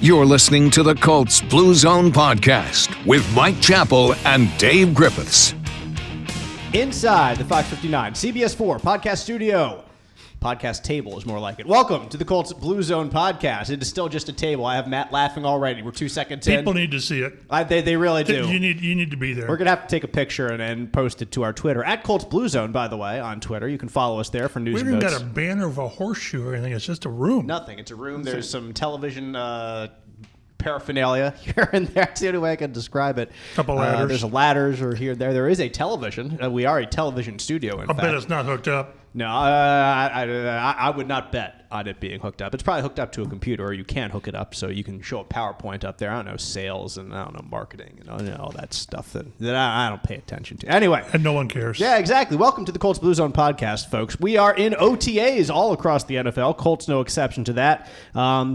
You're listening to the Colts Blue Zone Podcast with Mike Chappell and Dave Griffiths. Inside the 559 CBS 4 podcast studio. Podcast table is more like it. Welcome to the Colts Blue Zone Podcast. It is still just a table. I have Matt laughing already. We're 2 seconds in. People need to see it. They really do. You need to be there. We're going to have to take a picture and post it to our Twitter. At Colts Blue Zone, by the way, on Twitter. You can follow us there for news and notes. We haven't got a banner of a horseshoe or anything. It's just a room. Nothing. It's a room. There's some television paraphernalia here and there. That's the only way I can describe it. Couple ladders. There's ladders or here and there. There is a television. We are a television studio, in fact. I bet it's not hooked up. No, I would not bet on it being hooked up. It's probably hooked up to a computer, or you can hook it up so you can show a PowerPoint up there. I don't know, sales and I don't know, marketing and all that stuff that I don't pay attention to. Anyway. And no one cares. Yeah, exactly. Welcome to the Colts Blue Zone Podcast, folks. We are in OTAs all across the NFL. Colts no exception to that.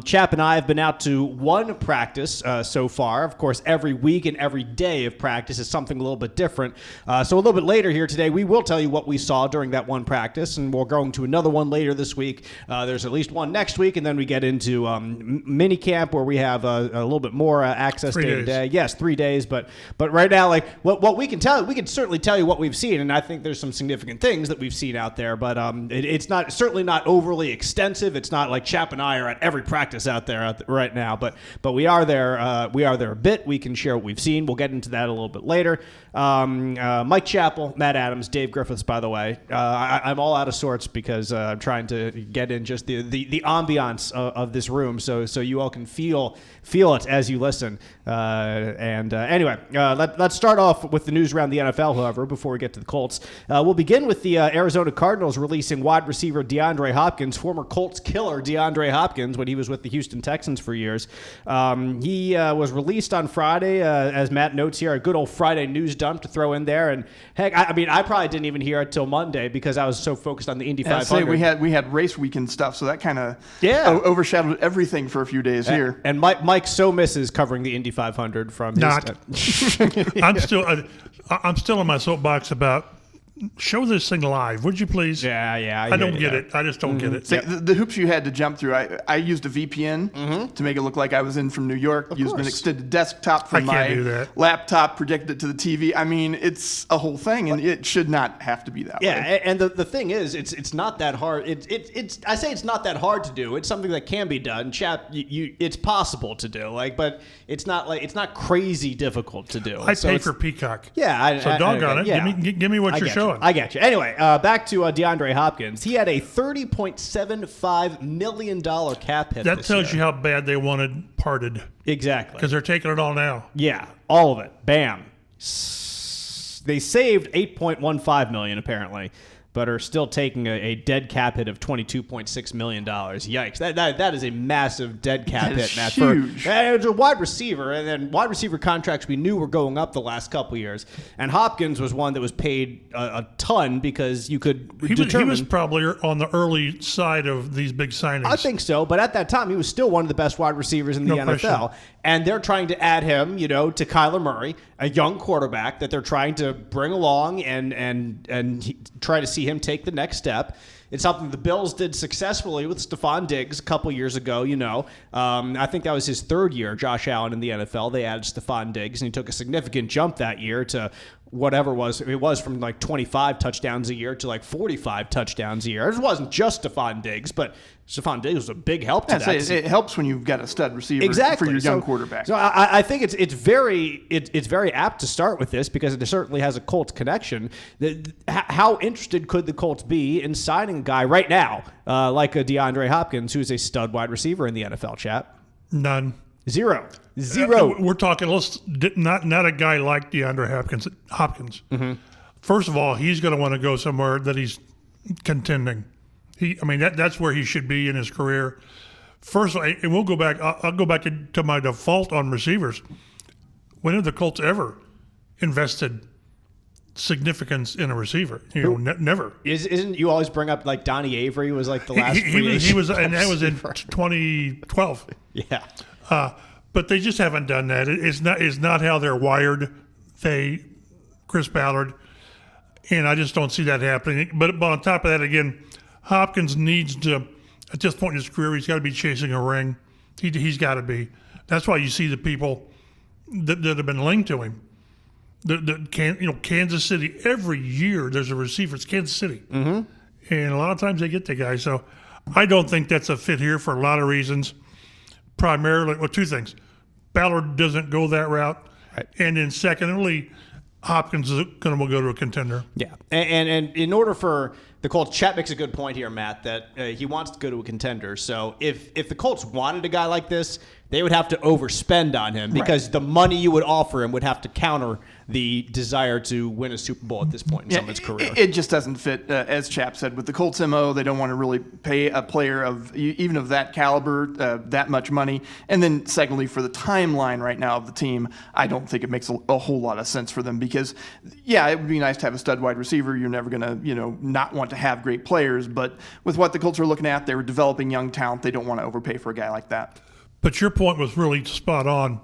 Chap and I have been out to one practice so far. Of course, every week and every day of practice is something a little bit different. So a little bit later here today, we will tell you what we saw during that one practice, and we're going to another one later this week. There's at least one next week, and then we get into mini camp where we have a little bit more access day to day. Yes, 3 days, but right now, like what we can tell, we can certainly tell you what we've seen, and I think there's some significant things that we've seen out there. But it's certainly not overly extensive. It's not like Chap and I are at every practice out there right now, but we are there. We are there a bit. We can share what we've seen. We'll get into that a little bit later. Mike Chappell, Matt Adams, Dave Griffiths, by the way. I'm all out of sorts because I'm trying to get in just the ambiance of this room so you all can feel it as you listen. Anyway, let's start off with the news around the NFL, however, before we get to the Colts. We'll begin with the Arizona Cardinals releasing wide receiver DeAndre Hopkins, former Colts killer DeAndre Hopkins when he was with the Houston Texans for years. He was released on Friday, as Matt notes here, a good old Friday news dump to throw in there. And heck, I probably didn't even hear it till Monday because I was so focused on the Indy 500. We had race weekend stuff, so that kind of overshadowed everything for a few days here. And Mike so misses covering the Indy 500 from his I'm still in my soapbox about show this thing live, would you please? Yeah. I don't get it. I just don't get it. So the hoops you had to jump through. I used a VPN to make it look like I was in from New York. Used an extended desktop from my laptop, projected it to the TV. I mean, it's a whole thing, and it should not have to be that way. Yeah, and the thing is, it's not that hard. I say it's not that hard to do. It's something that can be done. Chap, it's possible to do. But it's not crazy difficult to do. I pay for Peacock. Yeah, so doggone it. Yeah. Give me what you're showing. I got you. Anyway, back to DeAndre Hopkins. He had a $30.75 million cap hit. That tells you how bad they wanted parted. Exactly. Because they're taking it all now. Yeah, all of it. Bam. They saved $8.15 million apparently, but are still taking a dead cap hit of $22.6 million. Yikes. That is a massive dead cap hit, Matt. Huge. It's a wide receiver, and then wide receiver contracts we knew were going up the last couple years. And Hopkins was one that was paid a ton because you could determine. He was probably on the early side of these big signings. I think so, but at that time, he was still one of the best wide receivers in the NFL. Question. And they're trying to add him, to Kyler Murray, a young quarterback that they're trying to bring along and try to see him take the next step. It's something the Bills did successfully with Stephon Diggs a couple years ago, I think that was his third year, Josh Allen, in the NFL. They added Stephon Diggs, and he took a significant jump that year to whatever it was from like 25 touchdowns a year to like 45 touchdowns a year. It wasn't just Stephon Diggs, but Stephon Diggs was a big help to that. It helps when you've got a stud receiver for your young quarterback. So I think it's very apt to start with this because it certainly has a Colts connection. How interested could the Colts be in signing a guy right now like a DeAndre Hopkins, who's a stud wide receiver in the NFL, chap? None. Zero. We're talking not a guy like DeAndre Hopkins. Mm-hmm. First of all, he's going to want to go somewhere that he's contending. That's where he should be in his career. First, and we'll go back. I'll go back to my default on receivers. When have the Colts ever invested significance in a receiver? Never. Isn't you always bring up like Donnie Avery was like the last? He was, and that was in 2012. Yeah. But they just haven't done that. It's not how they're wired. Chris Ballard, and I just don't see that happening. But on top of that, again, Hopkins needs to, at this point in his career, he's got to be chasing a ring. He's got to be. That's why you see the people that have been linked to him. Kansas City, every year there's a receiver. It's Kansas City. Mm-hmm. And a lot of times they get the guy. So I don't think that's a fit here for a lot of reasons. Primarily, well, two things. Ballard doesn't go that route. Right. And then secondly, Hopkins will go to a contender. Yeah. And in order for the Colts, Chat makes a good point here, Matt, that he wants to go to a contender. So if the Colts wanted a guy like this, they would have to overspend on him because the money you would offer him would have to counter the desire to win a Super Bowl at this point in someone's career. It just doesn't fit, as Chap said, with the Colts MO. They don't want to really pay a player of even of that caliber that much money. And then secondly, for the timeline right now of the team, I don't think it makes a whole lot of sense for them because, it would be nice to have a stud wide receiver. You're never going to, not want to have great players. But with what the Colts are looking at, they were developing young talent. They don't want to overpay for a guy like that. But your point was really spot on.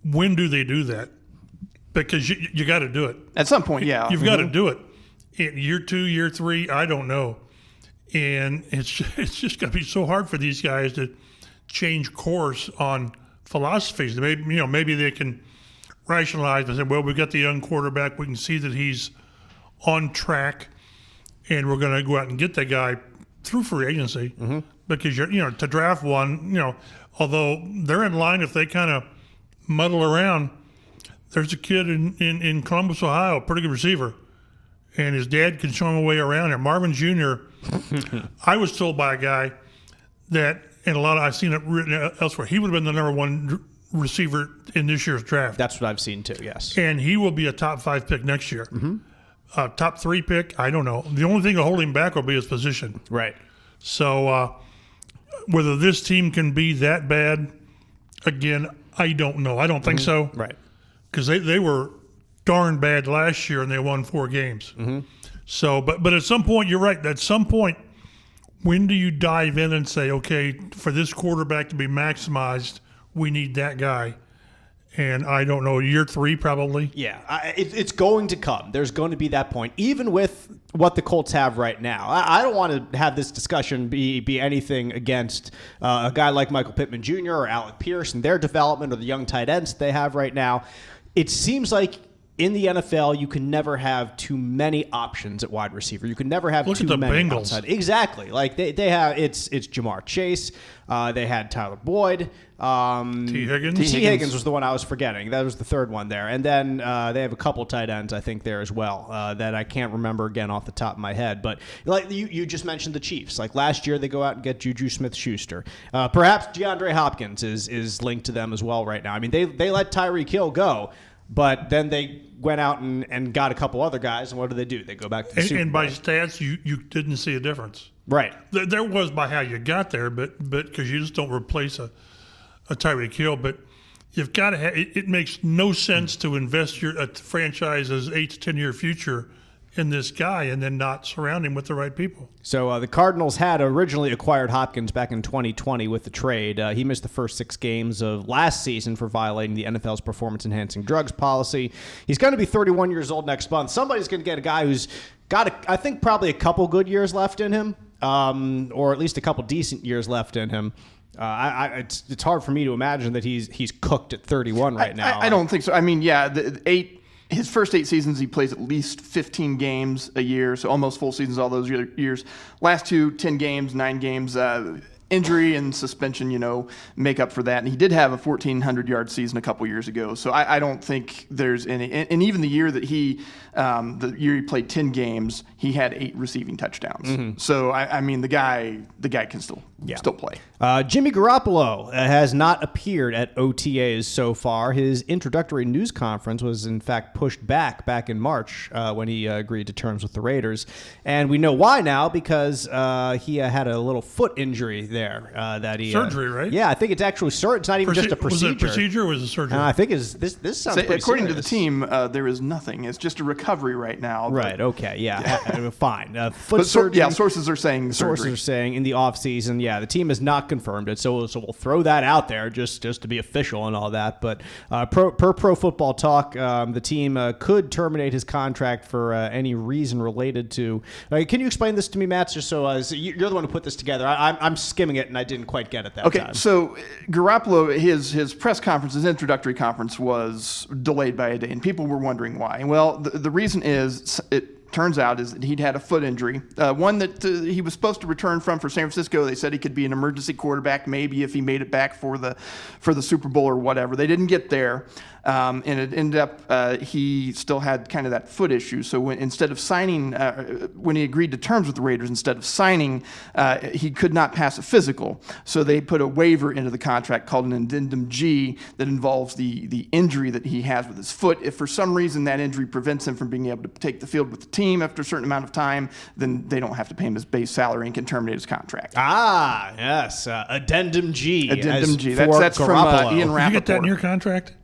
When do they do that? Because you got to do it. At some point, yeah. You've got to do it. In year 2, year 3, I don't know. And it's just going to be so hard for these guys to change course on philosophies. Maybe they can rationalize and say, well, we've got the young quarterback. We can see that he's on track, and we're going to go out and get that guy through free agency. Mm-hmm. Because to draft one, although they're in line if they kind of muddle around. There's a kid in Columbus, Ohio, a pretty good receiver, and his dad can show him a way around it. Marvin Jr., I was told by a guy that, and I've seen it written elsewhere, he would have been the number 1 receiver in this year's draft. That's what I've seen too, yes. And he will be a top 5 pick next year. Mm-hmm. Top 3 pick, I don't know. The only thing to hold him back will be his position. Right. So whether this team can be that bad, again, I don't know. I don't think so. Right. Because they were darn bad last year and they won 4 games. Mm-hmm. So, but at some point, you're right. At some point, when do you dive in and say, okay, for this quarterback to be maximized, we need that guy? And I don't know, year 3 probably? Yeah, it's going to come. There's going to be that point, even with what the Colts have right now. I don't want to have this discussion be anything against a guy like Michael Pittman Jr. or Alec Pierce and their development or the young tight ends they have right now. It seems like in the NFL, you can never have too many options at wide receiver. You can never have too many Bengals. outside. Exactly. Like they have, it's Jamar Chase. They had Tyler Boyd. T. Higgins. T. Higgins was the one I was forgetting. That was the third one there. And then they have a couple tight ends, I think, there as well that I can't remember again off the top of my head. But like you just mentioned the Chiefs. Like last year, they go out and get Juju Smith-Schuster. Perhaps DeAndre Hopkins is linked to them as well right now. I mean, they let Tyreek Hill go. But then they went out and got a couple other guys, and what do? They go back to the Super Bowl. And by stats, you didn't see a difference. Right. There was by how you got there, but because you just don't replace a Tyreek Hill. But you've got to have – it makes no sense to invest a franchise's 8 to 10-year future in this guy and then not surround him with the right people. So the Cardinals had originally acquired Hopkins back in 2020 with the trade. He missed the first 6 games of last season for violating the NFL's performance-enhancing drugs policy. He's going to be 31 years old next month. Somebody's going to get a guy who's got, I think, probably a couple good years left in him, or at least a couple decent years left in him. It's hard for me to imagine that he's cooked at 31 right now. I don't think so. I mean, his first 8 seasons, he plays at least 15 games a year, so almost full seasons all those years. Last 2, 10 games, 9 games. Injury and suspension, make up for that. And he did have a 1,400-yard season a couple years ago, so I don't think there's any. And even the year that he played 10 games, he had 8 receiving touchdowns. Mm-hmm. So I mean, the guy can still play. Jimmy Garoppolo has not appeared at OTAs so far. His introductory news conference was in fact pushed back in March when he agreed to terms with the Raiders, and we know why now because he had a little foot injury there. That he surgery, right? Yeah, I think it's actually it's not even just a procedure. Was it a procedure or was it surgery? I think this sounds pretty according serious. to the team, there is nothing. It's just a recovery right now. Right. Okay. Yeah. Fine. Foot surgery. Sources are saying surgery. Sources are saying in the off season. The team has not confirmed it, so we'll throw that out there just to be official and all that. But per Pro Football Talk, the team could terminate his contract for any reason related to. Can you explain this to me, Matt? Just so you're the one who put this together. I'm skimming it and I didn't quite get it that time. Okay, so Garoppolo, his press conference, his introductory conference was delayed by a day, and people were wondering why. Well, the reason is it turns out is that he'd had a foot injury, one that he was supposed to return from for San Francisco. They said he could be an emergency quarterback maybe if he made it back for the Super Bowl or whatever. They didn't get there. And it ended up he still had kind of that foot issue. So instead of signing, when he agreed to terms with the Raiders, instead of signing, he could not pass a physical. So they put a waiver into the contract called an addendum G that involves the injury that he has with his foot. If for some reason that injury prevents him from being able to take the field with the team after a certain amount of time, then they don't have to pay him his base salary and can terminate his contract. Ah, yes, addendum G. Addendum G. That's from Ian Rappaport. Did you get that in your contract?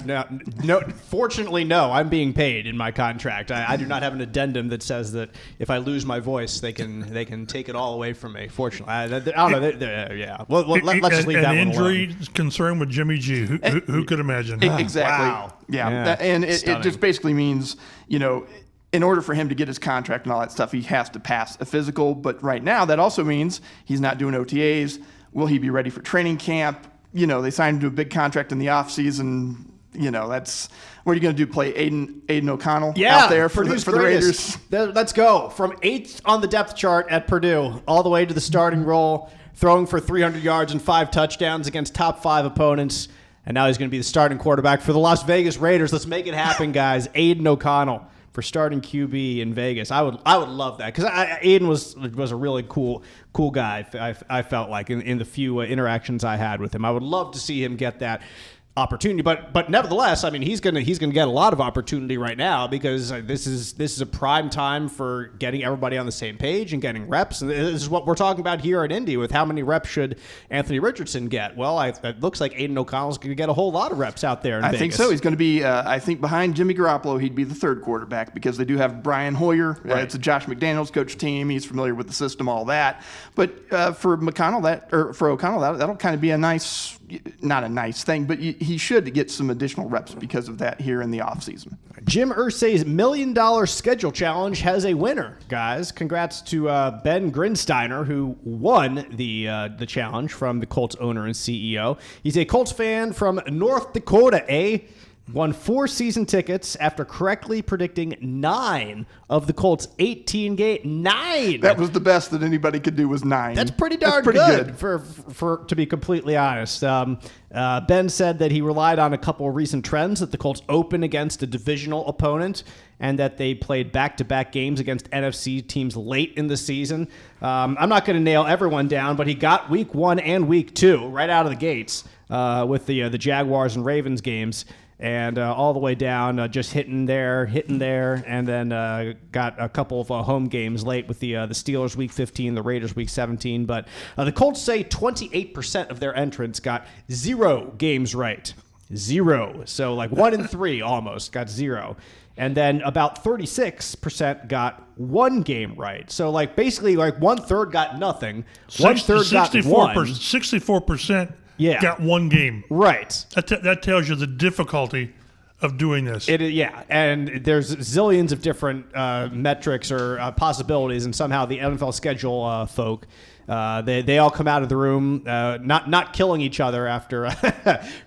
No, fortunately, no. I'm being paid in my contract. I do not have an addendum that says that if I lose my voice, they can take it all away from me. Fortunately, I don't know. Yeah. Well, let's just leave that one alone. An injury concern with Jimmy G. Who could imagine? Exactly. Wow. Yeah. And it just basically means, in order for him to get his contract and all that stuff, he has to pass a physical. But right now, that also means he's not doing OTAs. Will he be ready for training camp? They signed him to a big contract in the offseason. That's what are you going to do? Play Aiden O'Connell out there for the Raiders? Let's go from 8th on the depth chart at Purdue all the way to the starting role, throwing for 300 yards and 5 touchdowns against top 5 opponents. And now he's going to be the starting quarterback for the Las Vegas Raiders. Let's make it happen, guys. Aiden O'Connell for starting QB in Vegas. I would love that because Aiden was a really cool guy. I felt like in the few interactions I had with him, I would love to see him get that opportunity, but nevertheless, I mean, he's gonna get a lot of opportunity right now because this is a prime time for getting everybody on the same page and getting reps. And this is what we're talking about here at Indy with how many reps should Anthony Richardson get? Well, it looks like Aiden O'Connell's going to get a whole lot of reps out there in Vegas. I think so. He's going to be, I think behind Jimmy Garoppolo, he'd be the third quarterback because they do have Brian Hoyer. Right. It's a Josh McDaniels coach team. He's familiar with the system, all that. But for O'Connell, that'll kind of be a nice, not a nice thing, but he should get some additional reps because of that here in the offseason. Jim Irsay's $1 million schedule challenge has a winner, guys. Congrats to Ben Grinsteiner, who won the challenge from the Colts owner and CEO. He's a Colts fan from North Dakota, Won 4 season tickets after correctly predicting 9 of the Colts' 18 games. 9! That was the best that anybody could do was 9. That's pretty darn good. For to be completely honest. Ben said that he relied on a couple of recent trends, that the Colts opened against a divisional opponent and that they played back-to-back games against NFC teams late in the season. I'm not going to nail everyone down, but he got Week 1 and Week 2 right out of the gates with the Jaguars and Ravens games. And all the way down, just hitting there, and then got a couple of home games late with the Steelers Week 15, the Raiders Week 17. But the Colts say 28% of their entrants got 0 games right. 0. So like 1 in 3 almost got 0. And then about 36% got 1 game right. So like basically like 1/3 got nothing. 1/3 got 1. 64%. Yeah. Got 1 game. Right. That tells you the difficulty of doing this. And there's zillions of different metrics or possibilities, and somehow the NFL schedule folk, they all come out of the room not killing each other after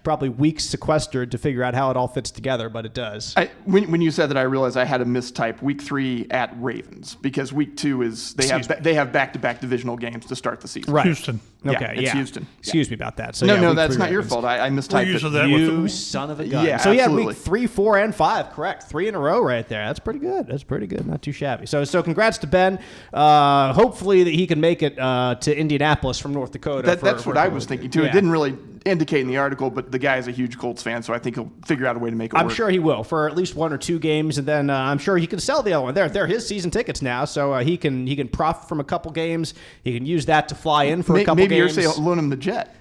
probably weeks sequestered to figure out how it all fits together, but it does. When you said that, I realized I had a mistype. Week 3 at Ravens because Week 2 is they have back-to-back divisional games to start the season. Right. Houston. Okay, it's Houston. Excuse me about that. So no, that's not your fault. I mistyped it. You son of a gun. Yeah, so absolutely. Week 3, 4, and 5, correct. 3 in a row right there. That's pretty good. Not too shabby. So congrats to Ben. Hopefully that he can make it to Indianapolis from North Dakota. That's what I was thinking too. Yeah. It didn't really indicate in the article, but the guy is a huge Colts fan, so I think he'll figure out a way to make it work. I'm sure he will for at least 1 or 2 games, and then I'm sure he can sell the other one. They're his season tickets now, so he can profit from a couple games. He can use that to fly in for a couple games. Maybe Irsay will loan him the jet.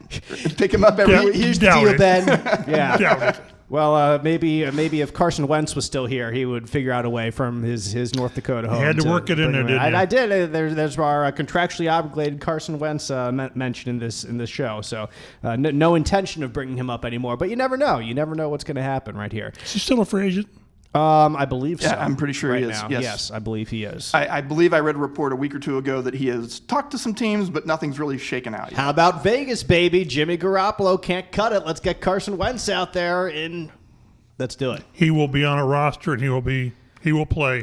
Pick him up every week. Here's the deal, Ben. Yeah. Well, maybe if Carson Wentz was still here, he would figure out a way from his North Dakota home. You had to work it in there, didn't you? I did. There's our contractually obligated Carson Wentz mentioned in this show. So no intention of bringing him up anymore. But you never know. You never know what's going to happen right here. Is he still a free agent? I believe so. Yeah, I'm pretty sure he is. Now. Yes, I believe he is. I believe I read a report a week or two ago that he has talked to some teams, but nothing's really shaken out yet. How about Vegas, baby? Jimmy Garoppolo can't cut it. Let's get Carson Wentz out there and let's do it. He will be on a roster and he will play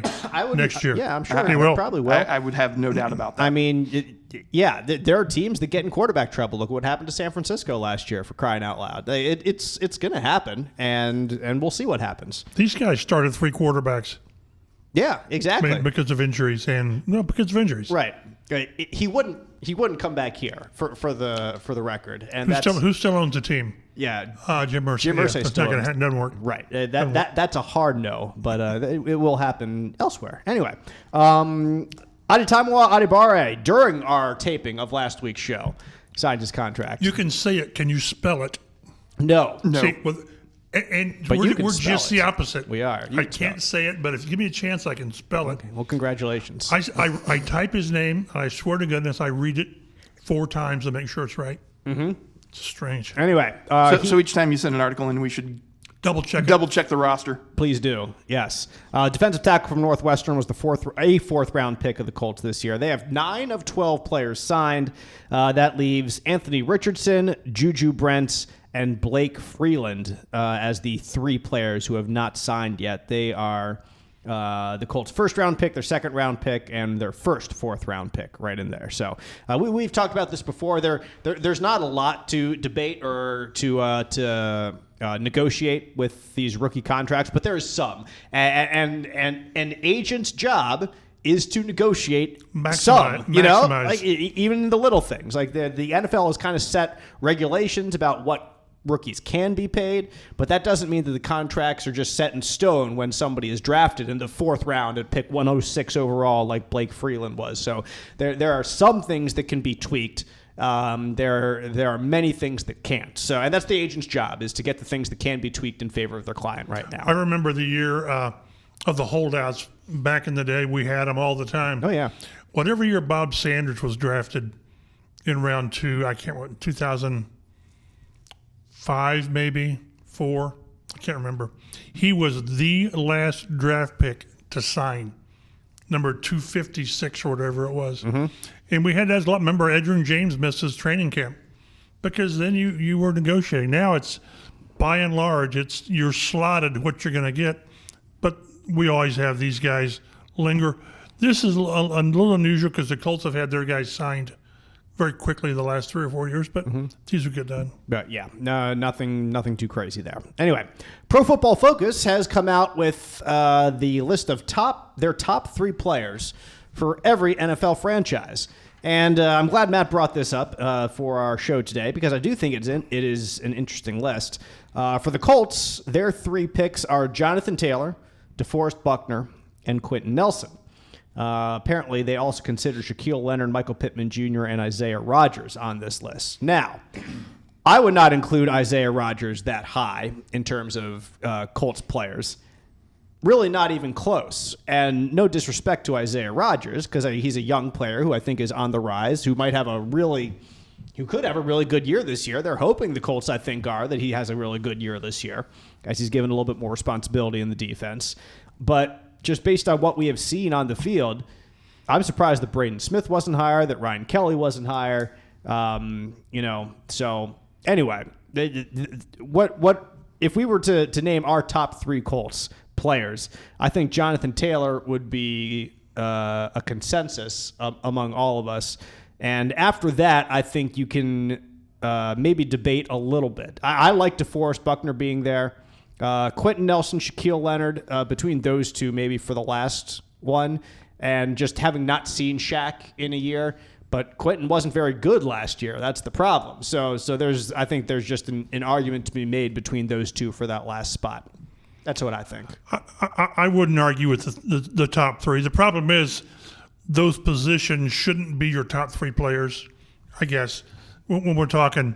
next year. Yeah, I'm sure he will. Probably will. I would have no doubt about that. I mean, there are teams that get in quarterback trouble. Look what happened to San Francisco last year, for crying out loud. It's going to happen, and we'll see what happens. These guys started 3 quarterbacks. Yeah, exactly. I mean, because of injuries Right. He wouldn't come back here for the record. And who still owns the team? Yeah, Jim Irsay. Jim Irsay still doesn't work. Right. That's a hard no, but it will happen elsewhere. Anyway, Adetomiwa Adebawore, during our taping of last week's show, signed his contract. You can say it. Can you spell it? No. See, but we're just the opposite. We are. I can't say it, but if you give me a chance, I can spell it. Okay. Well, congratulations. I type his name, and I swear to goodness, I read it 4 times to make sure it's right. Mm-hmm. It's strange. Anyway. So each time you send an article in, we should double check the roster. Please do. Yes. Defensive tackle from Northwestern was a fourth round pick of the Colts this year. They have 9 of 12 players signed. That leaves Anthony Richardson, Juju Brents, and Blake Freeland as the 3 players who have not signed yet. They are the Colts' first-round pick, their second-round pick, and their first fourth-round pick right in there. So we've talked about this before. There's not a lot to debate or to negotiate with these rookie contracts, but there is some. And an agent's job is to negotiate some, like even the little things. Like the NFL has kind of set regulations about what rookies can be paid, but that doesn't mean that the contracts are just set in stone when somebody is drafted in the 4th round at pick 106 overall, like Blake Freeland was. So there are some things that can be tweaked. There are many things that can't. So, and that's the agent's job, is to get the things that can be tweaked in favor of their client right now. I remember the year of the holdouts back in the day. We had them all the time. Oh yeah. Whatever year Bob Sanders was drafted in round 2, I can't remember, 2005 maybe 4. I can't remember. He was the last draft pick to sign, number 256 or whatever it was. Mm-hmm. And we had that a lot. Remember, Edgerrin James missed his training camp because then you were negotiating. Now it's, by and large, you're slotted what you're going to get. But we always have these guys linger. This is a little unusual because the Colts have had their guys signed very quickly the last 3 or 4 years, but these will get done. But yeah, no, nothing too crazy there. Anyway, Pro Football Focus has come out with the list of their top 3 players for every NFL franchise. And I'm glad Matt brought this up for our show today, because I do think it is an interesting list. For the Colts, their 3 picks are Jonathan Taylor, DeForest Buckner, and Quentin Nelson. Apparently, they also consider Shaquille Leonard, Michael Pittman Jr., and Isaiah Rodgers on this list. Now, I would not include Isaiah Rodgers that high in terms of Colts players. Really not even close. And no disrespect to Isaiah Rodgers, because he's a young player who I think is on the rise, who could have a really good year this year. They're hoping, the Colts, I think, are that he has a really good year this year, as he's given a little bit more responsibility in the defense. But just based on what we have seen on the field, I'm surprised that Braden Smith wasn't higher, that Ryan Kelly wasn't higher. So anyway, what if we were to name our top 3 Colts players, I think Jonathan Taylor would be a consensus among all of us. And after that, I think you can maybe debate a little bit. I like DeForest Buckner being there. Quentin Nelson, Shaquille Leonard, between those two, maybe for the last one, and just having not seen Shaq in a year. But Quentin wasn't very good last year. That's the problem. So I think there's just an argument to be made between those two for that last spot. That's what I think. I wouldn't argue with the top 3. The problem is those positions shouldn't be your top 3 players, I guess. When we're talking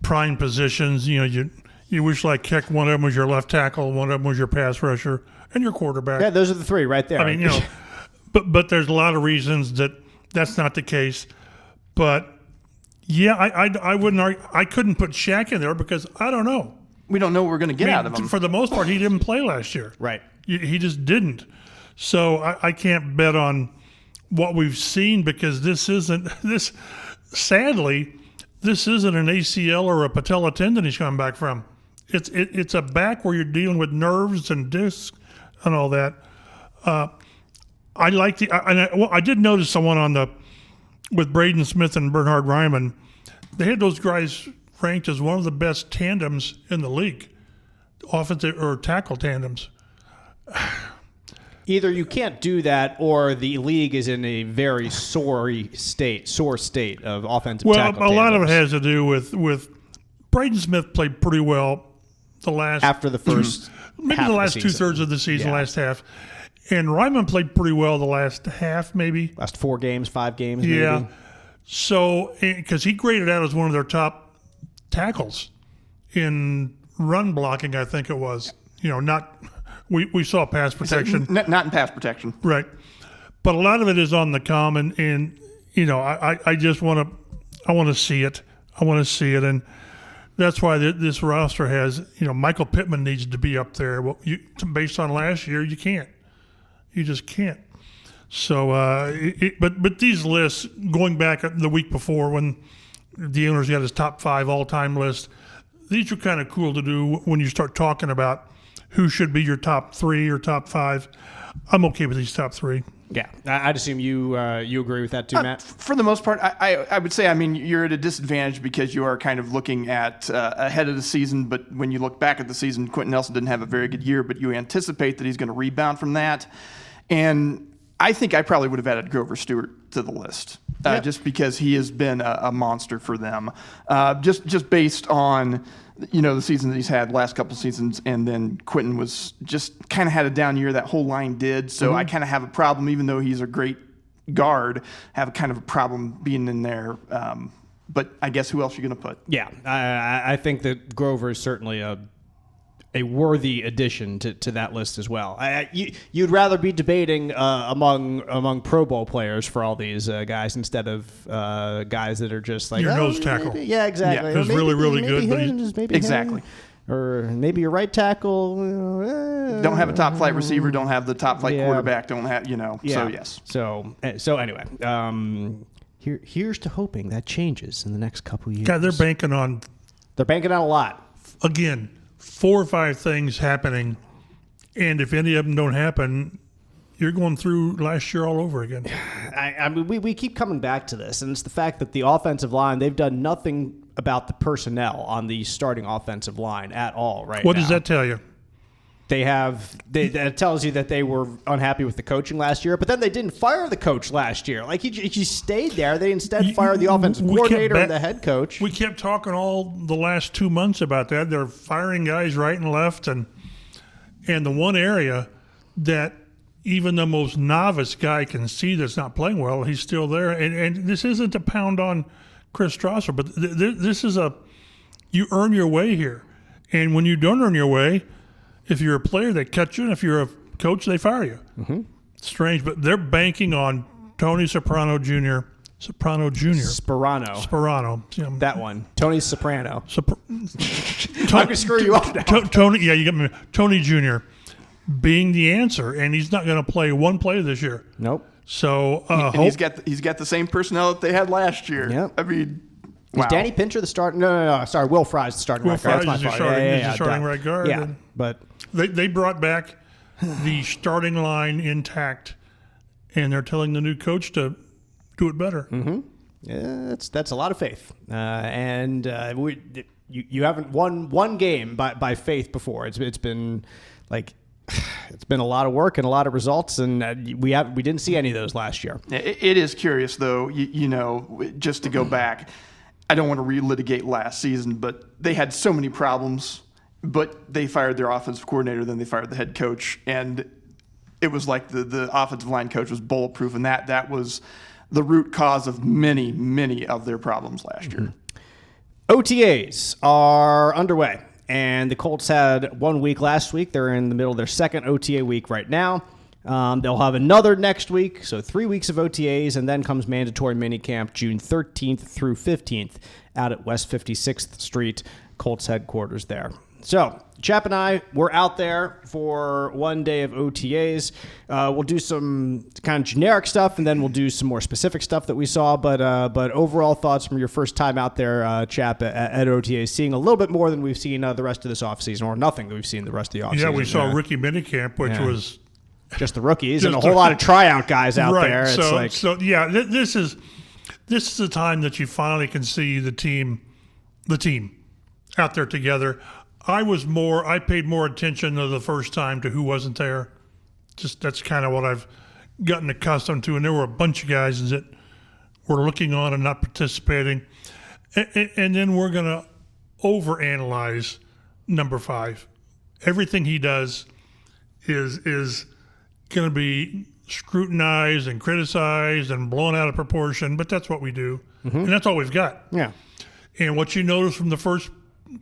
prime positions, you You wish like heck one of them was your left tackle, one of them was your pass rusher, and your quarterback. Yeah, those are the three right there. I mean, but there's a lot of reasons that's not the case. But yeah, I wouldn't argue. I couldn't put Shaq in there because I don't know. We don't know what we're going to get out of him. For the most part, he didn't play last year. Right. He just didn't. So I can't bet on what we've seen because sadly, this isn't an ACL or a patella tendon he's coming back from. It's a back where you're dealing with nerves and discs and all that. I did notice someone with Braden Smith and Bernhard Raimann. They had those guys ranked as one of the best tandems in the league, offensive or tackle tandems. Either you can't do that, or the league is in a very sore state of offensive tackle. Well, a lot of it has to do with Braden Smith played pretty well after the first maybe the last 2/3 of the season, last half, and Raimann played pretty well the last half, maybe last 4 games, 5 games, yeah. Maybe. So because he graded out as one of their top tackles in run blocking, I think it was. Not. We saw pass protection. Not in pass protection. Right. But a lot of it is on the comm, and I just want to see it. I want to see it, and that's why this roster has, Michael Pittman needs to be up there. Well, based on last year, you can't. You just can't. So, but these lists, going back the week before when the owners got his top 5 all-time list, these are kind of cool to do when you start talking about who should be your top 3 or top 5. I'm okay with these top 3. Yeah, I'd assume you agree with that too, Matt? For the most part, I would say, you're at a disadvantage because you are kind of looking at ahead of the season, but when you look back at the season, Quentin Nelson didn't have a very good year, but you anticipate that he's going to rebound from that. And I think I probably would have added Grover Stewart to the list, just because he has been a monster for them, just based on the season that he's had last couple seasons, and then Quentin was just kind of had a down year. That whole line did, so I kind of have a problem, even though he's a great guard, have kind of a problem being in there. But I guess who else are you going to put? Yeah, I think that Grover is certainly a worthy addition to that list as well. You'd rather be debating among Pro Bowl players for all these guys instead of guys that are just like your nose tackle. Maybe, yeah, exactly. Yeah, who's really, really good. Maybe exactly. Or maybe your right tackle. Don't have a top flight receiver. Don't have the top flight quarterback. Don't have So yes. So anyway, here's to hoping that changes in the next couple of years. God, they're banking on a lot. Again, 4 or 5 things happening, and if any of them don't happen, you're going through last year all over again. I mean, we keep coming back to this, and it's the fact that the offensive line, they've done nothing about the personnel on the starting offensive line at all right now. What does that tell you? That tells you that they were unhappy with the coaching last year, but then they didn't fire the coach last year. Like he stayed there. They instead fired the offensive coordinator and the head coach. We kept talking all the last 2 months about that. They're firing guys right and left, and the one area that even the most novice guy can see that's not playing well, he's still there. And this isn't to pound on Chris Strasser, but this is you earn your way here. And when you don't earn your way, if you're a player, they cut you, and if you're a coach, they fire you. Mm-hmm. Strange, but they're banking on Tony Sparano. That one. Tony Soprano. I'm going to screw you up now. Tony, yeah, you get me. Tony Jr. being the answer, and he's not going to play one play this year. Nope. So he's got the same personnel that they had last year. Yep. I mean, Is Danny Pinter the starting? No. Sorry, Will Fry's the starting right guard. Will Fry is the starting right guard. Yeah, but they brought back the starting line intact, and they're telling the new coach to do it better. Mm-hmm. Yeah, that's a lot of faith, and you haven't won one game by faith before. It's been like. It's been a lot of work and a lot of results, and we didn't see any of those last year. It is curious, though, just to go back. I don't want to relitigate last season, but they had so many problems, but they fired their offensive coordinator, then they fired the head coach, and it was like the offensive line coach was bulletproof, and that was the root cause of many, many of their problems last year. OTAs are underway. And the Colts had 1 week last week. They're in the middle of their second OTA week right now. They'll have another next week, so 3 weeks of OTAs, and then comes mandatory minicamp June 13th through 15th out at West 56th Street, Colts headquarters there. So, Chap and I, we're out there for 1 day of OTAs. We'll do some kind of generic stuff, and then we'll do some more specific stuff that we saw. But overall thoughts from your first time out there, Chap, at OTAs, seeing a little bit more than we've seen the rest of this offseason, or nothing that we've seen the rest of the offseason. Yeah, we saw rookie minicamp, which was just the rookies and a whole lot of tryout guys out there. It's this is the time that you finally can see the team out there together. I paid more attention to the first time to who wasn't there. Just that's kind of what I've gotten accustomed to. And there were a bunch of guys that were looking on and not participating. And then we're going to overanalyze number 5. Everything he does is going to be scrutinized and criticized and blown out of proportion, but that's what we do. Mm-hmm. And that's all we've got. Yeah. And what you notice from the first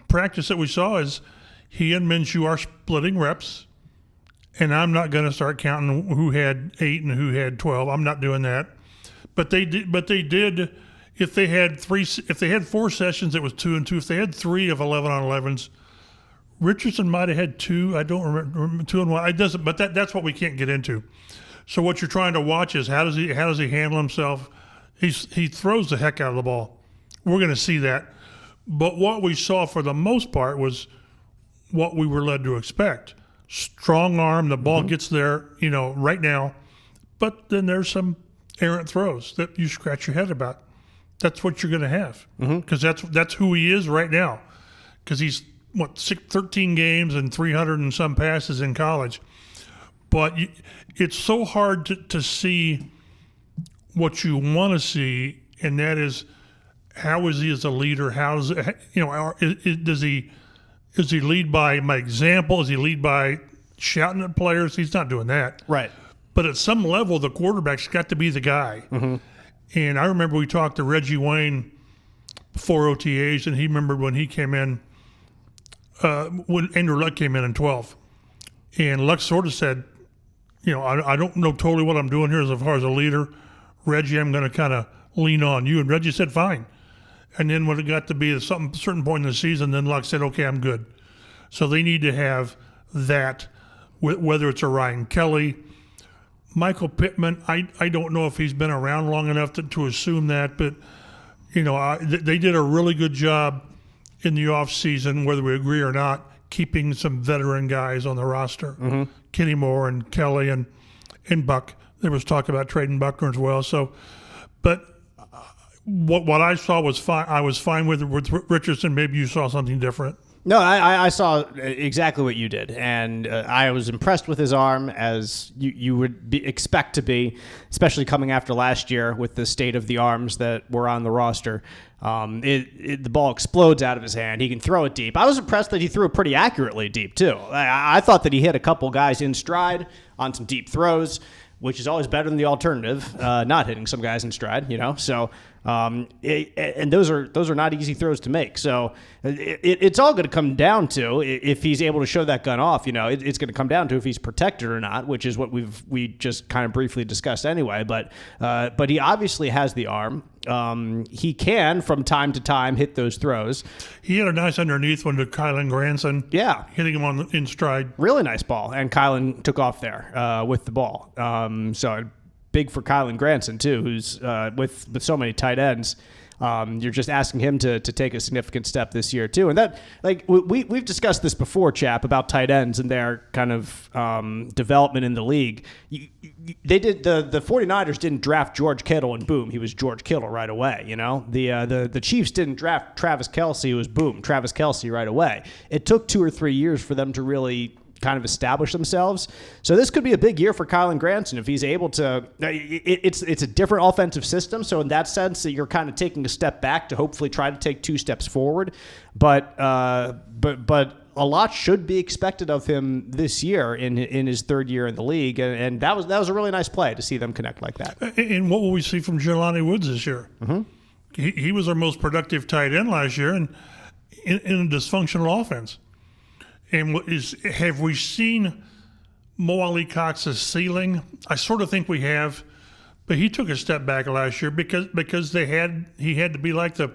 practice that we saw is he and Minshew are splitting reps, and I'm not going to start counting who had 8 and who had 12. I'm not doing that. But they did. If they had 4 sessions, it was 2 and 2. If they had 3 of 11 on 11s, Richardson might have had 2. I don't remember 2 and 1. It doesn't. But that's what we can't get into. So what you're trying to watch is how does he handle himself? He throws the heck out of the ball. We're going to see that. But what we saw for the most part was what we were led to expect. Strong arm, the ball gets there, right now. But then there's some errant throws that you scratch your head about. That's what you're going to have because that's who he is right now. Because he's 13 games and 300 and some passes in college. But it's so hard to see what you want to see, and that is, how is he as a leader? Does he lead by example? Does he lead by shouting at players? He's not doing that. Right. But at some level, the quarterback's got to be the guy. Mm-hmm. And I remember we talked to Reggie Wayne before OTAs, and he remembered when he came in, when Andrew Luck came in 12. And Luck sort of said, I don't know totally what I'm doing here as far as a leader. Reggie, I'm going to kind of lean on you. And Reggie said, fine. And then when it got to be a certain point in the season, then Luck said, okay, I'm good. So they need to have that, whether it's a Ryan Kelly, Michael Pittman. I don't know if he's been around long enough to assume that, but, they did a really good job in the offseason, whether we agree or not, keeping some veteran guys on the roster. Mm-hmm. Kenny Moore and Kelly and Buck. There was talk about trading Buckner as well. So, but what I saw was fine. I was fine with Richardson. Maybe you saw something different. No, I saw exactly what you did, and I was impressed with his arm, as you would expect to be, especially coming after last year with the state of the arms that were on the roster. The ball explodes out of his hand. He can throw it deep. I was impressed that he threw it pretty accurately deep, too. I thought that he hit a couple guys in stride on some deep throws, which is always better than the alternative, not hitting some guys in stride, So, and those are not easy throws to make. So it's all going to come down to, if he's able to show that gun off, it's going to come down to if he's protected or not, which is what we just kind of briefly discussed anyway. But he obviously has the arm. He can, from time to time, hit those throws. He had a nice underneath one to Kylan Granson. Yeah. Hitting him in stride. Really nice ball. And Kylan took off there with the ball. So big for Kylan Granson, too, who's with so many tight ends. You're just asking him to take a significant step this year, too. And that, we've discussed this before, Chap, about tight ends and their kind of development in the league. The 49ers didn't draft George Kittle and boom, he was George Kittle right away, The Chiefs didn't draft Travis Kelce, it was boom, Travis Kelce right away. It took 2 or 3 years for them to really kind of establish themselves. So this could be a big year for Kylan Granson if he's able to. It's a different offensive system, so in that sense, you're kind of taking a step back to hopefully try to take 2 steps forward. But a lot should be expected of him this year in his 3rd year in the league, and that was a really nice play to see them connect like that. And what will we see from Jelani Woods this year? Mm-hmm. He was our most productive tight end last year, and in a dysfunctional offense. And have we seen Mo Ali Cox's ceiling? I sort of think we have, but he took a step back last year because he had to be like the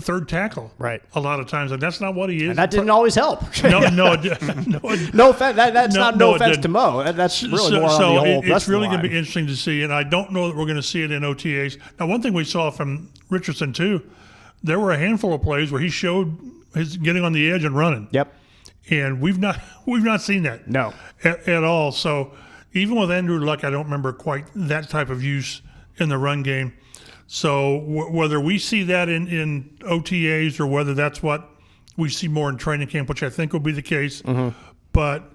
third tackle, right? A lot of times, and that's not what he is. And that didn't always help. No offense. That's not no offense to Mo. That's really more on the whole. It's really going to be interesting to see, and I don't know that we're going to see it in OTAs. Now, one thing we saw from Richardson too, there were a handful of plays where he showed his getting on the edge and running. Yep. And we've not seen that. No. At all. So even with Andrew Luck, I don't remember quite that type of use in the run game. So whether we see that in OTAs or whether that's what we see more in training camp, which I think will be the case, but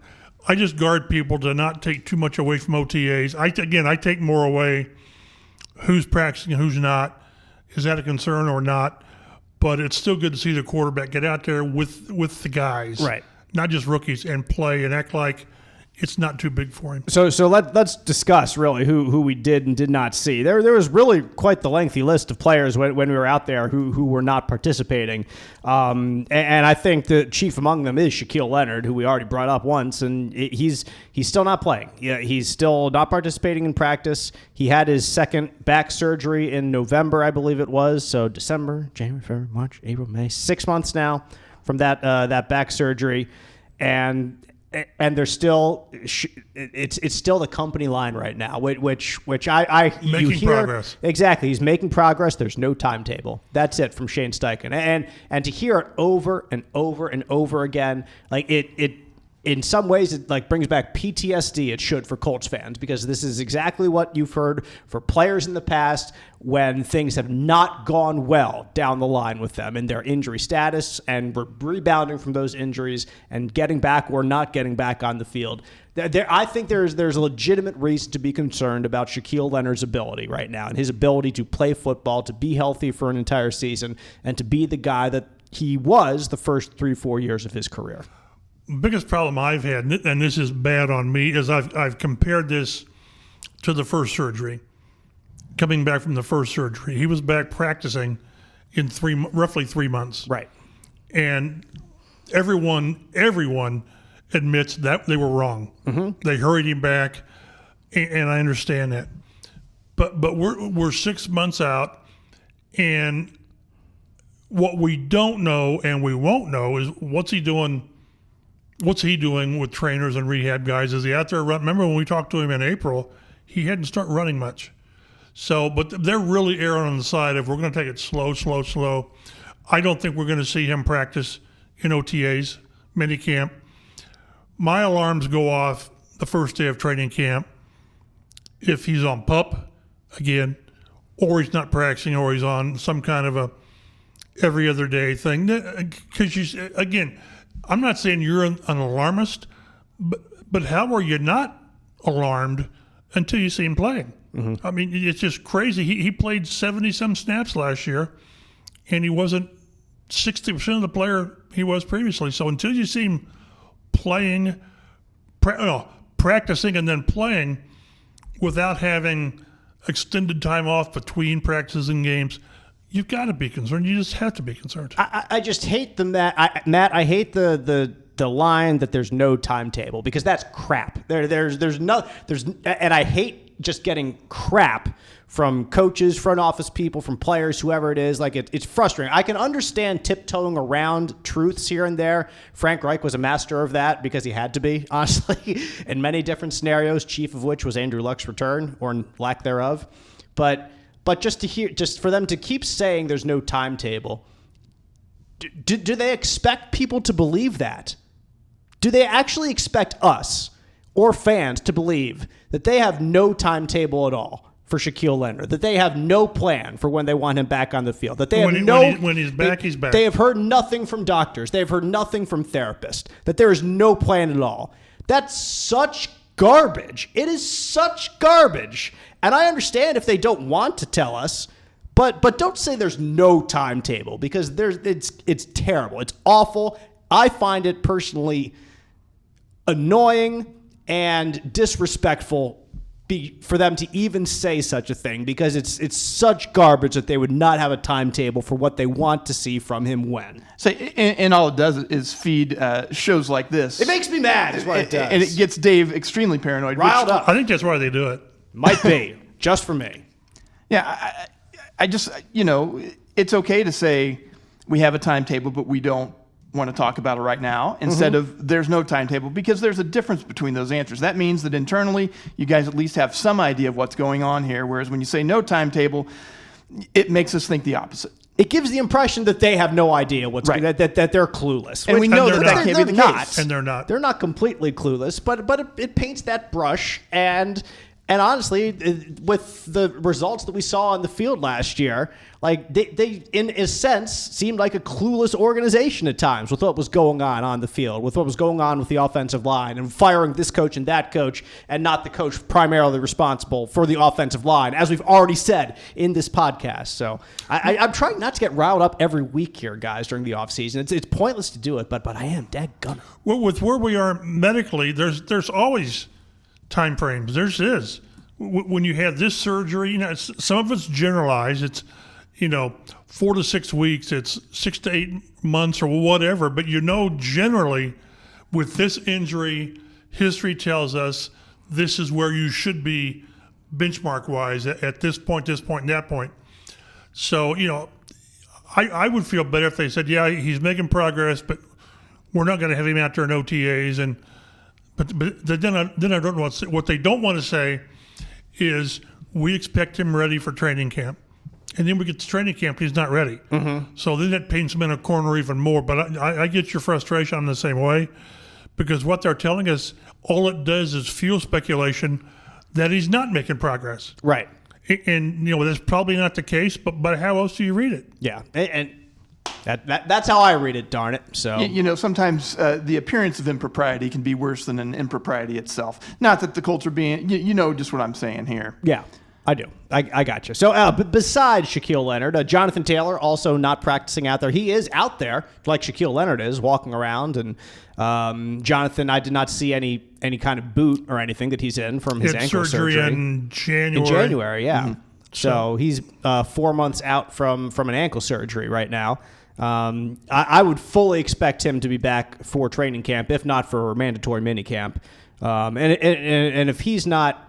I just guard people to not take too much away from OTAs. I take more away who's practicing and who's not. Is that a concern or not? But it's still good to see the quarterback get out there with the guys, right? Not just rookies, and play and act like it's not too big for him. So let's discuss really who we did and did not see. There was really quite the lengthy list of players when we were out there who were not participating. And I think the chief among them is Shaq Leonard, who we already brought up once, and he's still not playing. Yeah, he's still not participating in practice. He had his second back surgery in November, I believe it was. So December, January, February, March, April, May, 6 months now from that back surgery. And there's still it's still the company line right now, which I making you hear, progress. Exactly, he's making progress. There's no timetable. That's it from Shane Steichen, and to hear it over and over and over again, like it in some ways it like brings back PTSD. It should for Colts fans, because this is exactly what you've heard for players in the past when things have not gone well down the line with them in their injury status and rebounding from those injuries and getting back or not getting back on the field. I think there's a legitimate reason to be concerned about Shaq Leonard's ability right now and his ability to play football, to be healthy for an entire season, and to be the guy that he was the first 3-4 years of his career. Biggest problem I've had, and this is bad on me, is I've compared this to the first surgery. Coming back from the first surgery, he was back practicing in roughly 3 months. Right. And everyone admits that they were wrong. Mm-hmm. They hurried him back, and I understand that. But we're 6 months out, and what we don't know and we won't know is what's he doing. What's he doing with trainers and rehab guys? Is he out there running? Remember when we talked to him in April, he hadn't started running much. So, but they're really erring on the side of we're going to take it slow. I don't think we're going to see him practice in OTAs, minicamp. My alarms go off the first day of training camp if he's on PUP again, or he's not practicing, or he's on some kind of a every other day thing. Because again, I'm not saying you're an alarmist, but how are you not alarmed until you see him playing? Mm-hmm. I mean, it's just crazy. He played 70-some snaps last year, and he wasn't 60% of the player he was previously. So until you see him playing, practicing and then playing without having extended time off between practices and games, you've got to be concerned. You just have to be concerned. I just hate Matt. I hate the line that there's no timetable, because that's crap. And I hate just getting crap from coaches, front office people, from players, whoever it is. Like it's frustrating. I can understand tiptoeing around truths here and there. Frank Reich was a master of that because he had to be, honestly, in many different scenarios, chief of which was Andrew Luck's return or lack thereof. But just for them to keep saying there's no timetable, do they expect people to believe that? Do they actually expect us or fans to believe that they have no timetable at all for Shaq Leonard, that they have no plan for when they want him back on the field, that they have when he's back, he's back. They have heard nothing from doctors. They have heard nothing from therapists, that there is no plan at all. That's such garbage. It is such garbage. And I understand if they don't want to tell us, but don't say there's no timetable, because it's terrible. It's awful. I find it personally annoying and disrespectful for them to even say such a thing, because it's such garbage that they would not have a timetable for what they want to see from him when. So, and all it does is feed shows like this. It makes me mad, is what it does. And it gets Dave extremely paranoid. Riled up. I think that's why they do it. Might be, just for me. Yeah, I just, it's okay to say we have a timetable, but we don't want to talk about it right now, instead of there's no timetable, because there's a difference between those answers. That means that internally you guys at least have some idea of what's going on here, whereas when you say no timetable, it makes us think the opposite. It gives the impression that they have no idea what's right. that they're clueless. And we know that can't be the case. And they're not. They're not completely clueless, but it paints that brush. And honestly, with the results that we saw on the field last year, like they in a sense seemed like a clueless organization at times with what was going on the field, with what was going on with the offensive line, and firing this coach and that coach, and not the coach primarily responsible for the offensive line, as we've already said in this podcast. So I'm trying not to get riled up every week here, guys, during the offseason. It's pointless to do it, but I am dadgummit. Well, with where we are medically, there's always time frames. There's when you have this surgery, some of it's generalized. It's 4 to 6 weeks. It's 6 to 8 months or whatever. But generally, with this injury, history tells us this is where you should be benchmark wise at this point, and that point. So I would feel better if they said, yeah, he's making progress, but we're not going to have him out there in OTAs. But then I don't know what they don't want to say is we expect him ready for training camp. And then we get to training camp, he's not ready. Mm-hmm. So then that paints him in a corner even more. But I get your frustration. I'm the same way, because what they're telling us, all it does is fuel speculation that he's not making progress. Right. And that's probably not the case, but how else do you read it? Yeah. And that's how I read it, darn it. So sometimes the appearance of impropriety can be worse than an impropriety itself. Not that the Colts are being, just what I'm saying here. Yeah, I do. I got you. So besides Shaq Leonard, Jonathan Taylor also not practicing out there. He is out there like Shaq Leonard is, walking around. And Jonathan, I did not see any kind of boot or anything that he's in from his ankle surgery in January. In January, yeah. Mm-hmm. So he's 4 months out from an ankle surgery right now. I would fully expect him to be back for training camp, if not for mandatory minicamp. And if he's not,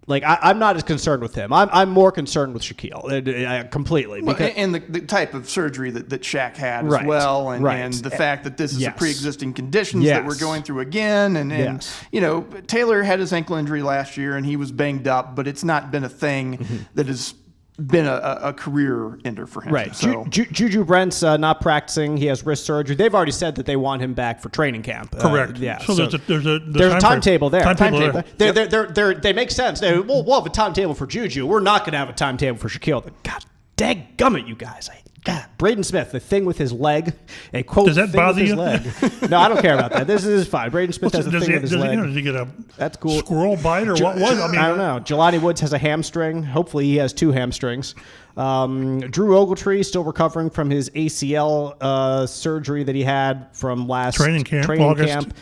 I'm not as concerned with him. I'm more concerned with Shaquille completely. And the type of surgery that Shaq had as right, well, and, right. and the fact that this is yes. a pre-existing conditions yes. that we're going through again. And yes. Taylor had his ankle injury last year, and he was banged up, but it's not been a thing mm-hmm. that has been a career ender for him. Right. So. Juju Brent's not practicing. He has wrist surgery. They've already said that they want him back for training camp. Correct. Yeah. So there's a timetable there. Timetable there. They make sense. We'll have a timetable for Juju. We're not going to have a timetable for Shaquille. God dadgummit, you guys. Braden Smith, the thing with his leg. A quote. Does that thing bother with you? His leg. No, I don't care about that. This is fine. Braden Smith has a thing with his leg. Does he get a That's cool. squirrel bite or what was? I don't know. Jelani Woods has a hamstring. Hopefully he has 2 hamstrings. Drew Ogletree still recovering from his ACL surgery that he had from last training camp.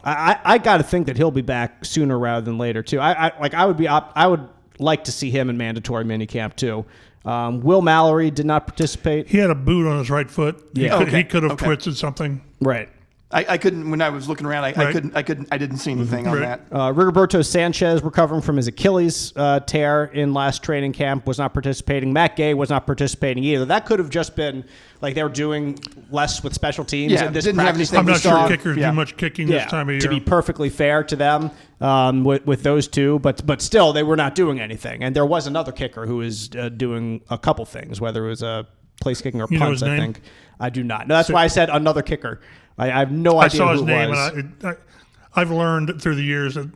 I got to think that he'll be back sooner rather than later too. I would like to see him in mandatory minicamp too. Will Mallory did not participate. He had a boot on his right foot. Yeah. He could have twisted something. Right. I couldn't, when I was looking around, I didn't see anything on that. Rigoberto Sanchez recovering from his Achilles tear in last training camp, was not participating. Matt Gay was not participating either. That could have just been like they were doing less with special teams. Yeah, in this didn't have practice. anything. I'm not sure kickers do much kicking this time of year. To be perfectly fair to them, with those two, but still they were not doing anything. And there was another kicker who was doing a couple things, whether it was place kicking or punts. I think I do not. No, that's why I said another kicker. I have no idea I saw his who name, was. and I've learned through the years that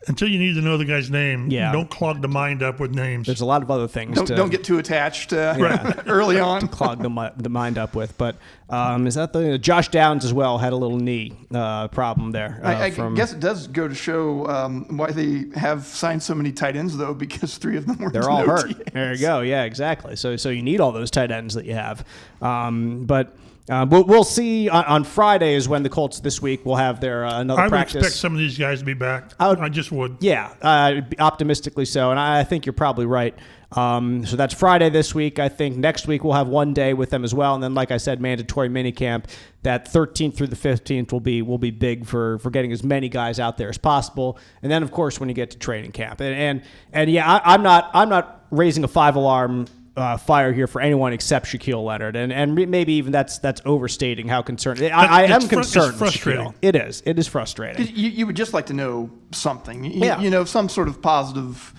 until you need to know the guy's name, don't clog the mind up with names. There's a lot of other things. Don't get too attached early on. To clog the mind up with. But is that the Josh Downs as well had a little knee problem there. I guess it does go to show why they have signed so many tight ends, though, because 3 of them were they're all hurt. There you go. Yeah, exactly. So you need all those tight ends that you have. But We'll see on Friday is when the Colts this week will have their another practice. I would expect some of these guys to be back. I just would. Yeah, optimistically so, and I think you're probably right. So that's Friday this week. I think next week we'll have one day with them as well, and then, like I said, mandatory minicamp. That 13th through the 15th will be big for getting as many guys out there as possible. And then, of course, when you get to training camp, and yeah, I'm not raising a 5-alarm fire here for anyone except Shaq Leonard, and maybe even that's overstating how concerned I am concerned. It's frustrating. It is frustrating. You would just like to know something, you know, some sort of positive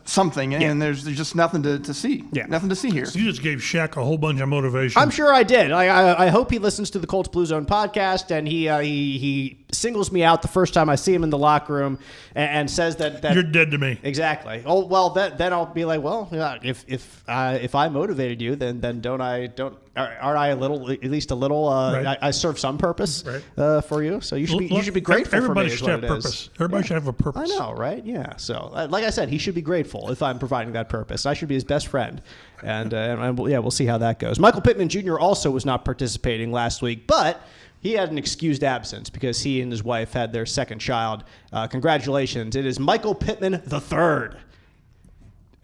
something, and there's just nothing to see. Nothing to see here. You just gave Shaq a whole bunch of motivation. I'm sure I did. I hope he listens to the Colts Blue Zone podcast, and he singles me out the first time I see him in the locker room and says that you're dead to me. Exactly. Oh well, then I'll be like, well, if I motivated you, then aren't I at least a little? Right. I serve some purpose for you, so you should be grateful for me. Everybody should have purpose. Everybody should have a purpose. I know, right? Yeah. So, like I said, he should be grateful if I'm providing that purpose. I should be his best friend, and we'll see how that goes. Michael Pittman Jr. also was not participating last week, but he had an excused absence because he and his wife had their second child. Congratulations. It is Michael Pittman III,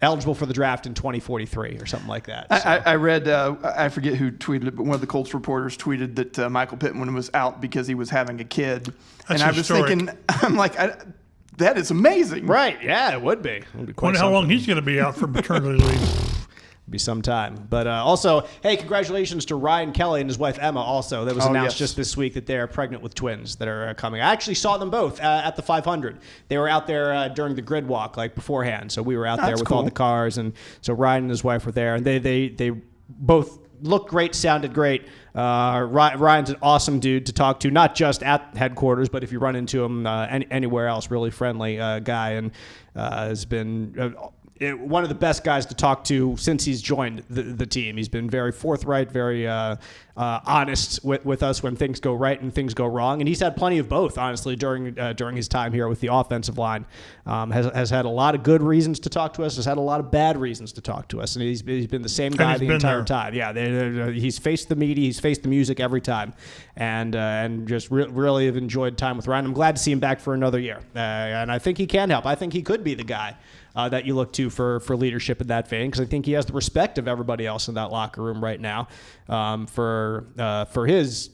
eligible for the draft in 2043 or something like that. So. I read, I forget who tweeted it, but one of the Colts reporters tweeted that Michael Pittman was out because he was having a kid. That's and I was historic. thinking, I'm like, that is amazing. Right, yeah, it would be. Wonder how long he's going to be out for maternity leave. Be some time. But also, hey, congratulations to Ryan Kelly and his wife Emma also. That was announced just this week that they're pregnant with twins that are coming. I actually saw them both at the 500. They were out there during the grid walk, like beforehand. So we were out there with all the cars. And so Ryan and his wife were there. And they both looked great, sounded great. Ryan's an awesome dude to talk to, not just at headquarters, but if you run into him anywhere else, really friendly guy. And has been... one of the best guys to talk to since he's joined the team. He's been very forthright, very honest with us when things go right and things go wrong. And he's had plenty of both, honestly, during his time here with the offensive line. Has had a lot of good reasons to talk to us, has had a lot of bad reasons to talk to us. And he's been the same guy the entire time. Yeah, he's faced the media, he's faced the music every time. And just really have enjoyed time with Ryan. I'm glad to see him back for another year. And I think he can help. I think he could be the guy that you look to for leadership in that vein, because I think he has the respect of everybody else in that locker room right now for his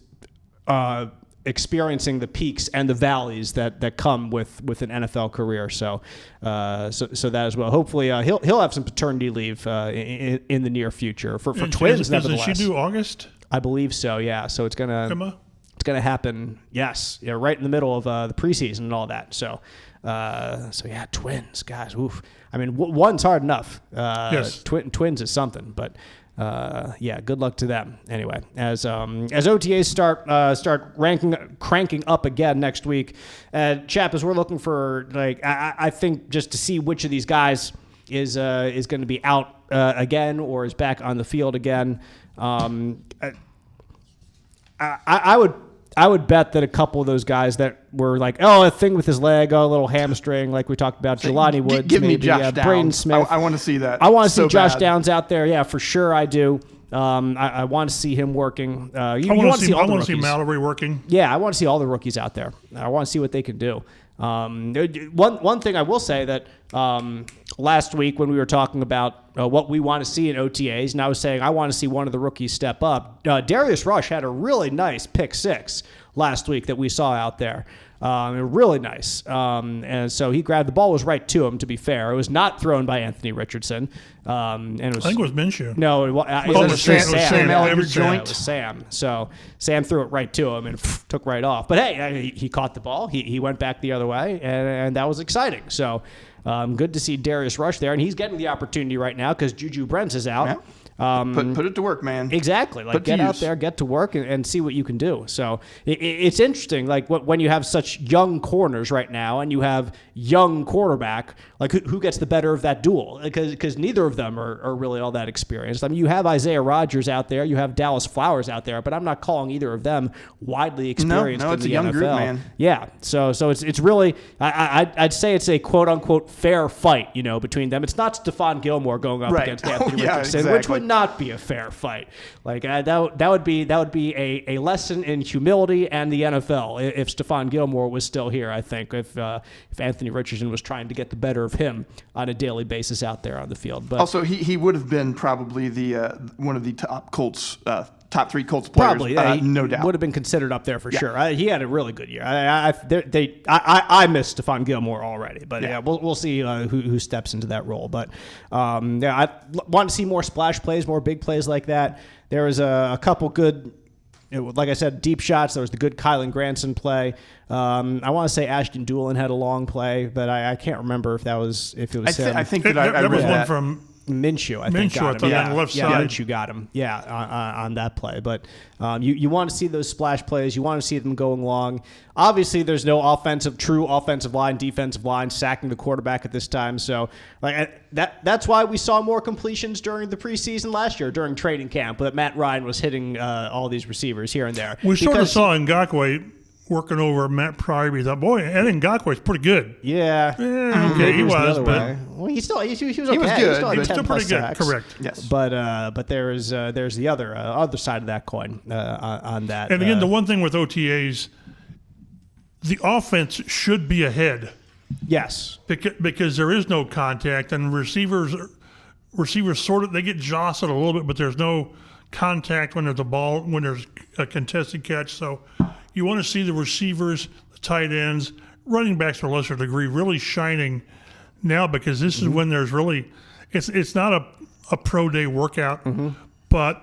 experiencing the peaks and the valleys that come with an NFL career. So that as well. Hopefully he'll have some paternity leave in the near future for twins. Nevertheless, does she do August? I believe so. Yeah. So it's gonna happen. Yes. Yeah. Right in the middle of the preseason and all that. So yeah, twins, guys. Oof. I mean, one's hard enough. Yes. Twins is something, but yeah, good luck to them. Anyway, as OTAs start cranking up again next week, Chap, as we're looking for, like, I think just to see which of these guys is going to be out again or is back on the field again. I would bet that a couple of those guys that were like, a thing with his leg, a little hamstring, like we talked about, Jelani Woods, give me Josh Downs. Braden Smith. I want to see that. I want to see Josh Downs out there. Yeah, for sure I do. I want to see him working. I want to see Mallory working. Yeah, I want to see all the rookies out there. I want to see what they can do. One thing I will say that last week when we were talking about what we want to see in OTAs, and I was saying I want to see one of the rookies step up. Darius Rush had a really nice pick six last week that we saw out there. Really nice. And so he grabbed the ball, was right to him, to be fair. It was not thrown by Anthony Richardson. And it was, I think it was Minshew. No, it was Sam. It was Sam. So Sam threw it right to him and took right off. But hey, he caught the ball. He went back the other way, and that was exciting. So good to see Darius Rush there. And he's getting the opportunity right now because Juju Brents is out. Yeah. Put it to work, man. Exactly. Like, get out there, get to work, and see what you can do. So it's interesting, like, when you have such young corners right now and you have young quarterback, like, who gets the better of that duel? Because neither of them are really all that experienced. I mean, you have Isaiah Rodgers out there, you have Dallas Flowers out there, but I'm not calling either of them widely experienced in the a young NFL. Group, man. Yeah. So it's really, I'd say it's a quote unquote fair fight, between them. It's not Stephon Gilmore going up against Anthony Richardson, exactly. which would not be a fair fight. Like that would be a lesson in humility and the NFL if Stephon Gilmore was still here. I think if Anthony Richardson was trying to get the better of him on a daily basis out there on the field. But also, he would have been probably the one of the top Colts. Top 3 Colts players, probably, no doubt. Would have been considered up there for sure. He had a really good year. I miss Stephon Gilmore already, but we'll see who steps into that role. But I want to see more splash plays, more big plays like that. There was a couple good, like I said, deep shots. There was the good Kylan Granson play. I want to say Ashton Doolin had a long play, but I can't remember if it was him. I think that I read was that. One from Minshew, I think, got him. On the left side. Minshew got him. On that play. But you want to see those splash plays. You want to see them going long. Obviously, there's no true offensive line, defensive line sacking the quarterback at this time. So that's why we saw more completions during the preseason last year, during training camp. But Matt Ryan was hitting all these receivers here and there. We sort of saw Ngakoue working over Matt Pryor. We thought, boy, Ed Ngakoue's pretty good. Yeah. Okay, he was, but well, he was okay. He was good. He was still pretty good. Sacks. Correct. Yes. But there's the other side of that coin on that. And again, the one thing with OTAs, the offense should be ahead. Yes. Because there is no contact, and receivers sort of, they get jostled a little bit, but there's no contact when there's when there's a contested catch. So you want to see the receivers, the tight ends, running backs to a lesser degree really shining now, because this is when there's really it's not a pro day workout, but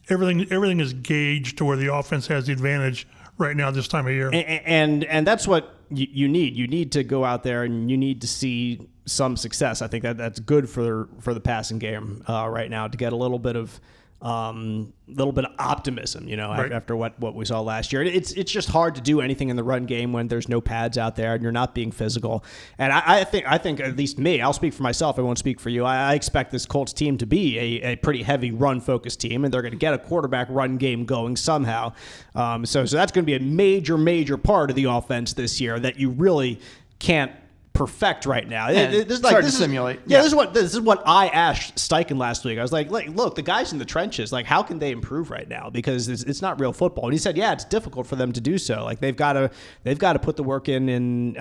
everything is gauged to where the offense has the advantage right now this time of year. And that's what you need. You need to go out there and you need to see some success. I think that's good for the passing game right now, to get a little bit of optimism, right, after what we saw last year. It's just hard to do anything in the run game when there's no pads out there and you're not being physical. And I think at least me, I'll speak for myself, I won't speak for you. I expect this Colts team to be a pretty heavy run focused team, and they're going to get a quarterback run game going somehow. So that's going to be a major part of the offense this year that you really can't perfect right now. It's hard to simulate. This is what I asked Steichen last week. I was like, look, the guys in the trenches, like, how can they improve right now? Because it's not real football. And he said, it's difficult for them to do so. Like, they've got to put the work in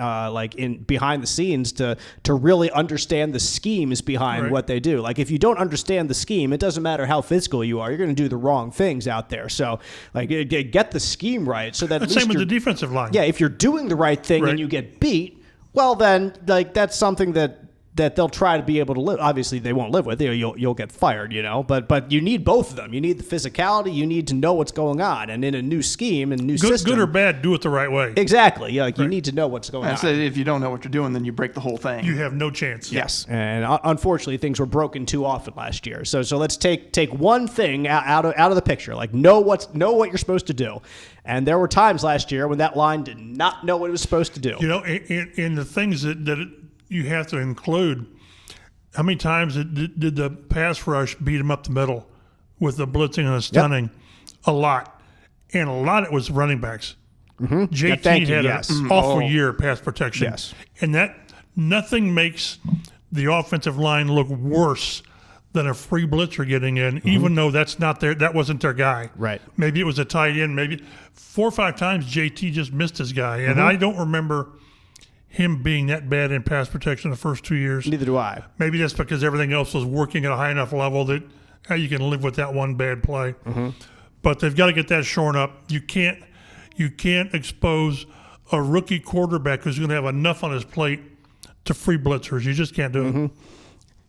behind the scenes to really understand the schemes behind what they do. Like, if you don't understand the scheme, it doesn't matter how physical you are. You're going to do the wrong things out there. So, like, get the scheme right so that same with the defensive line. Yeah, if you're doing the right thing and you get beat, well, then, that's something that they'll try to be able to live. Obviously, they won't live with. You'll get fired, But you need both of them. You need the physicality. You need to know what's going on. And in a new scheme and new system, good or bad, do it the right way. Exactly. You need to know what's going on. So if you don't know what you're doing, then you break the whole thing. You have no chance. Yes. And unfortunately, things were broken too often last year. So let's take one thing out of the picture. Like, know what you're supposed to do. And there were times last year when that line did not know what it was supposed to do. In the things that you have to include, how many times did the pass rush beat him up the middle with the blitzing and the stunning? Yep. A lot. And a lot of it was running backs. JT had an awful year pass protection. Yes. And that nothing makes the offensive line look worse than a free blitzer getting in, even though that wasn't their guy. Right. Maybe it was a tight end. Maybe 4 or 5 times JT just missed his guy. And I don't remember him being that bad in pass protection the first 2 years. Neither do I. Maybe that's because everything else was working at a high enough level that you can live with that one bad play. But they've got to get that shorn up. You can't expose a rookie quarterback who's going to have enough on his plate to free blitzers. You just can't do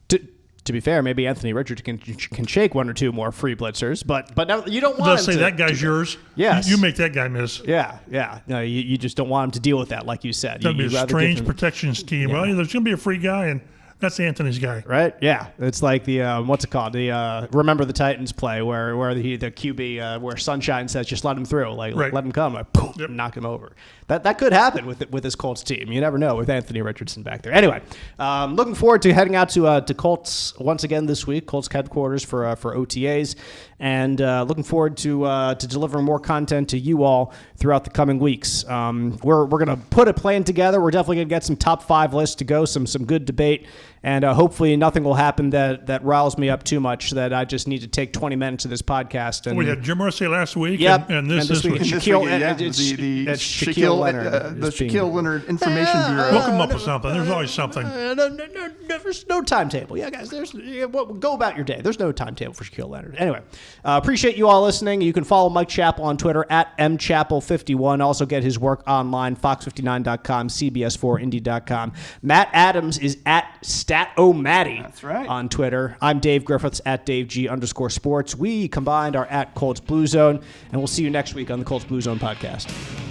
it. To be fair, maybe Anthony Richardson can shake 1 or 2 more free blitzers, but no, you don't want him to. They'll say that guy's yours. Yes. You make that guy miss. Yeah. No, you just don't want him to deal with that, like you said. That'd be a strange protection scheme. Yeah. Well, there's going to be a free guy, and that's Anthony's guy. Right? Yeah. It's like the, what's it called? The Remember the Titans play where the QB, where Sunshine says, just let him through. Like, let him come. Like, boom, knock him over. That could happen with this Colts team. You never know with Anthony Richardson back there. Anyway, looking forward to heading out to Colts once again this week. Colts headquarters for OTAs. and looking forward to delivering more content to you all throughout the coming weeks. We're going to put a plan together. We're definitely going to get some top 5 lists to go, some good debate, and hopefully nothing will happen that riles me up too much that I just need to take 20 minutes of this podcast. And we had Jim Irsay last week, yep, and this week. week. Shaquille Leonard. The Shaquille Leonard Information Bureau. We'll come up with something. There's always something. There's no timetable. Yeah, guys, go about your day. There's no timetable for Shaquille Leonard. Anyway, appreciate you all listening. You can follow Mike Chappell on Twitter at mchappell51. Also get his work online, fox59.com, cbs4indy.com. Matt Adams is at StatOmatty. That's right. On Twitter. I'm Dave Griffiths at DaveG_sports. We combined are at Colts Blue Zone, and we'll see you next week on the Colts Blue Zone podcast.